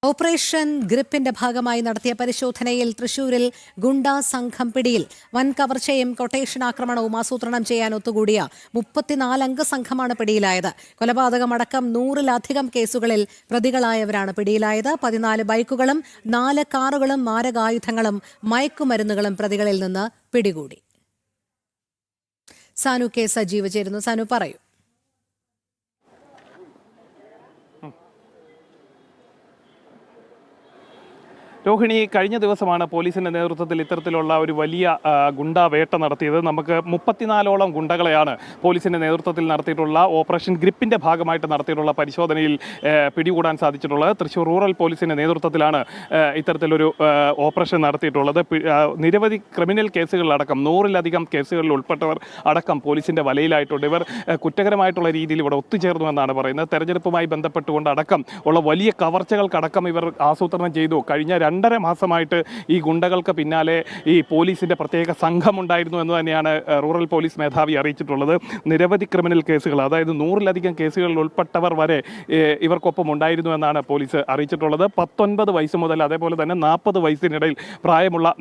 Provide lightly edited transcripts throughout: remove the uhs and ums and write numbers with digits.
Operation ഗ്രിപ്പിന്റെ ഭാഗമായി നടത്തിയ പരിശോധനയിൽ തൃശൂരിൽ ഗുണ്ടാ സംഘം പിടിയിൽ. വൻ കവർച്ചയും കൊട്ടേഷൻ ആക്രമണവും ആസൂത്രണം ചെയ്യാൻ ഒത്തുകൂടിയ 34 അംഗ സംഘമാണ് പിടിയിലായത്. കൊലപാതകമടക്കം 100-ലധികം കേസുകളിൽ പ്രതികളായവരാണ് പിടിയിലായത്. 14 ബൈക്കുകളും 4 കാറുകളും മാരകായുധങ്ങളും മയക്കുമരുന്നുകളും പ്രതികളിൽ നിന്ന് പിടികൂടി. സാനു കെ സജീവ് ചേരുന്നു. സാനു, പറയൂ. രോഹിണി, കഴിഞ്ഞ ദിവസമാണ് പോലീസിന്റെ നേതൃത്വത്തിൽ ഇത്തരത്തിലുള്ള ഒരു വലിയ ഗുണ്ടാ വേട്ട നടത്തിയത്. നമുക്ക് 34ഓളം ഗുണ്ടകളെയാണ് പോലീസിന്റെ നേതൃത്വത്തിൽ നടത്തിയിട്ടുള്ള ഓപ്പറേഷൻ ഗ്രിപ്പിന്റെ ഭാഗമായിട്ട് നടത്തിയിട്ടുള്ള പരിശോധനയിൽ പിടികൂടാൻ സാധിച്ചിട്ടുള്ളത്. തൃശൂർ റൂറൽ പോലീസിന്റെ നേതൃത്വത്തിലാണ് ഇത്തരത്തിലൊരു ഓപ്പറേഷൻ നടത്തിയിട്ടുള്ളത്. നിരവധി ക്രിമിനൽ കേസുകളിലടക്കം 100-ലധികം കേസുകളിൽ ഉൾപ്പെട്ടവർ അടക്കം പോലീസിന്റെ വലയിലായിട്ടുണ്ട്. ഇവർ കുറ്റകരമായിട്ടുള്ള രീതിയിൽ ഇവിടെ ഒത്തുചേർന്നു എന്നാണ് പറയുന്നത്. തെരഞ്ഞെടുപ്പുമായി ബന്ധപ്പെട്ടുകൊണ്ട് അടക്കം ഉള്ള വലിയ കവർച്ചകൾക്കടക്കം ഇവർ ആസൂത്രണം ചെയ്തു. കഴിഞ്ഞ 2.5 മാസമായിട്ട് ഈ ഗുണ്ടകൾക്ക് പിന്നാലെ ഈ പോലീസിന്റെ പ്രത്യേക സംഘമുണ്ടായിരുന്നു എന്ന് തന്നെയാണ് റൂറൽ പോലീസ് മേധാവി അറിയിച്ചിട്ടുള്ളത്. നിരവധി ക്രിമിനൽ കേസുകൾ, അതായത് 100-ലധികം കേസുകളിൽ ഉൾപ്പെട്ടവർ വരെ ഇവർക്കൊപ്പം ഉണ്ടായിരുന്നു എന്നാണ് പോലീസ് അറിയിച്ചിട്ടുള്ളത്. 19 വയസ്സ് മുതൽ അതേപോലെ തന്നെ 40 വയസ്സിനിടയിൽ പ്രായമുള്ള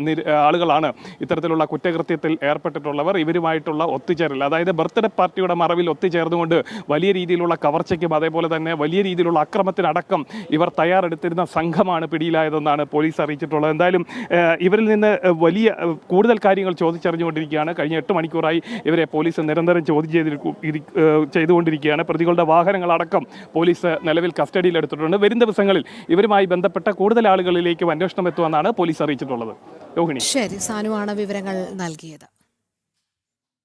ആളുകളാണ് ഇത്തരത്തിലുള്ള കുറ്റകൃത്യത്തിൽ ഏർപ്പെട്ടിട്ടുള്ളവർ. ഇവരുമായിട്ടുള്ള ഒത്തുചേരൽ, അതായത് ബർത്ത്ഡേ പാർട്ടിയുടെ മറവിൽ ഒത്തുചേർന്നുകൊണ്ട് വലിയ രീതിയിലുള്ള കവർച്ചയ്ക്കും അതേപോലെ തന്നെ വലിയ രീതിയിലുള്ള അക്രമത്തിനടക്കം ഇവർ തയ്യാറെടുത്തിരുന്ന സംഘമാണ് പിടിയിലായതെന്നാണ് പോലീസ് അറിയിച്ചിട്ടുള്ളത്. എന്തായാലും ഇവരിൽ നിന്ന് കൂടുതൽ കാര്യങ്ങൾ ചോദിച്ചറിഞ്ഞുകൊണ്ടിരിക്കുകയാണ്. കഴിഞ്ഞ 8 മണിക്കൂറായി ഇവരെ പോലീസ് നിരന്തരം ചോദ്യം ചെയ്തുകൊണ്ടിരിക്കുകയാണ്. പ്രതികളുടെ വാഹനങ്ങളടക്കം പോലീസ് നിലവിൽ കസ്റ്റഡിയിലെടുത്തിട്ടുണ്ട്. വരും ദിവസങ്ങളിൽ ഇവരുമായി ബന്ധപ്പെട്ട കൂടുതൽ ആളുകളിലേക്കും അന്വേഷണം എത്തുമെന്നാണ് പോലീസ് അറിയിച്ചിട്ടുള്ളത്. രോഹിണി, ശരി, സാനുവാണ് വിവരങ്ങൾ നൽകിയത്.